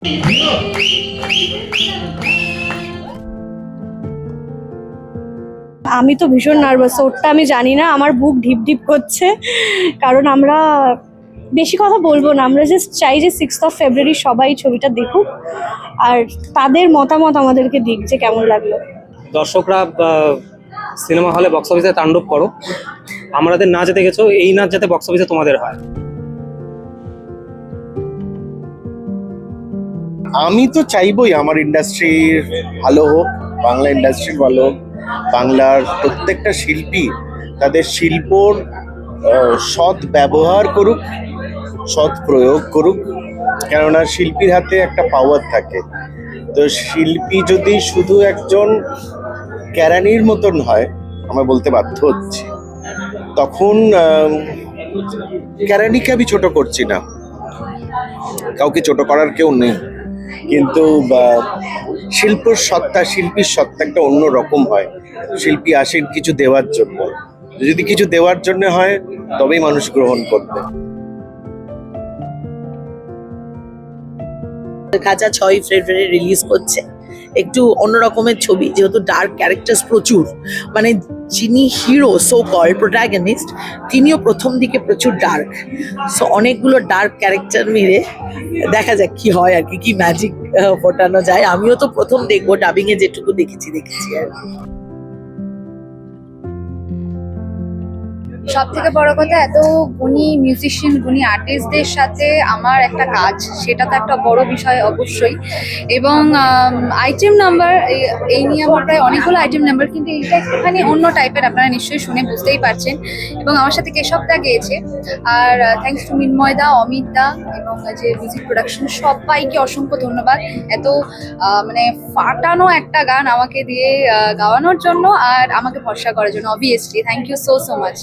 আমি তো ভীষণ নার্ভাস, ওরটা আমি জানি না, আমার বুক ঢিপ ঢিপ করছে। কারণ আমরা বেশি কথা বলবো না, আমরা জাস্ট চাই যে 6th ফেব্রুয়ারি সবাই ছবিটা দেখুক আর তাদের মতামত আমাদেরকে দিক যে কেমন লাগলো। দর্শকরা সিনেমা হলে বক্স অফিসে তাণ্ডব করো, আমাদের নাচ দেখেছো, এই নাচ যাতে বক্স অফিসে তোমাদের হয়। আমি তো চাইবই আমার ইন্ডাস্ট্রির ভালো হোক, বাংলা ইন্ডাস্ট্রির ভালো হোক, বাংলার প্রত্যেকটা শিল্পী তাদের শিল্পর সৎ ব্যবহার করুক, সৎ প্রয়োগ করুক। কেননা শিল্পীর হাতে একটা পাওয়ার থাকে। তো শিল্পী যদি শুধু একজন কেরানির মতন হয়, আমরা বলতে বাধ্য হচ্ছি, তখন কেরানিকে আমি ছোট করছি না, কাউকে ছোট করার কেউ নেই, কিন্তু শিল্পর সত্তা, শিল্পীর সত্তা একটা অন্য রকম হয়। শিল্পী আসেন কিছু দেওয়ার জন্য, যদি কিছু দেওয়ার জন্য হয় তবেই মানুষ গ্রহণ করবে। খাঁচা 6ই ফেব্রুয়ারি রিলিজ করছে, একটু অন্য রকমের ছবি, যেহেতু ডার্ক ক্যারেক্টার্স প্রচুর, মানে যিনি হিরো সো কল্ড প্রোটাগনিস্ট তিনিও প্রথম দিকে প্রচুর ডার্ক। সো অনেকগুলো ডার্ক ক্যারেক্টার মিলে দেখা যাক কি হয় আর কি ম্যাজিক ফোটানো যায়। আমিও তো প্রথম দেখবো, ডাবিং এ যেটুকু দেখেছি আর সব থেকে বড় কথা, এত গুণী মিউজিশিয়ান, গুণী আর্টিস্টদের সাথে আমার একটা কাজ, সেটা তো একটা বড় বিষয় অবশ্যই। এবং আইটেম নাম্বার, এই নিয়ে আমার প্রায় অনেকগুলো আইটেম নাম্বার, কিন্তু এইটা একটুখানি অন্য টাইপের, আপনারা নিশ্চয়ই শুনে বুঝতেই পারছেন। এবং আমার সাথে কেশবদা গেয়েছে, আর থ্যাঙ্কস টু মিন্ময়দা, অমিতদা এবং যে মিউজিক প্রোডাকশন, সবাইকে অসংখ্য ধন্যবাদ এত মানে ফাটানো একটা গান আমাকে দিয়ে গাওয়ানোর জন্য আর আমাকে ভরসা করার জন্য। Obviously thank you so much.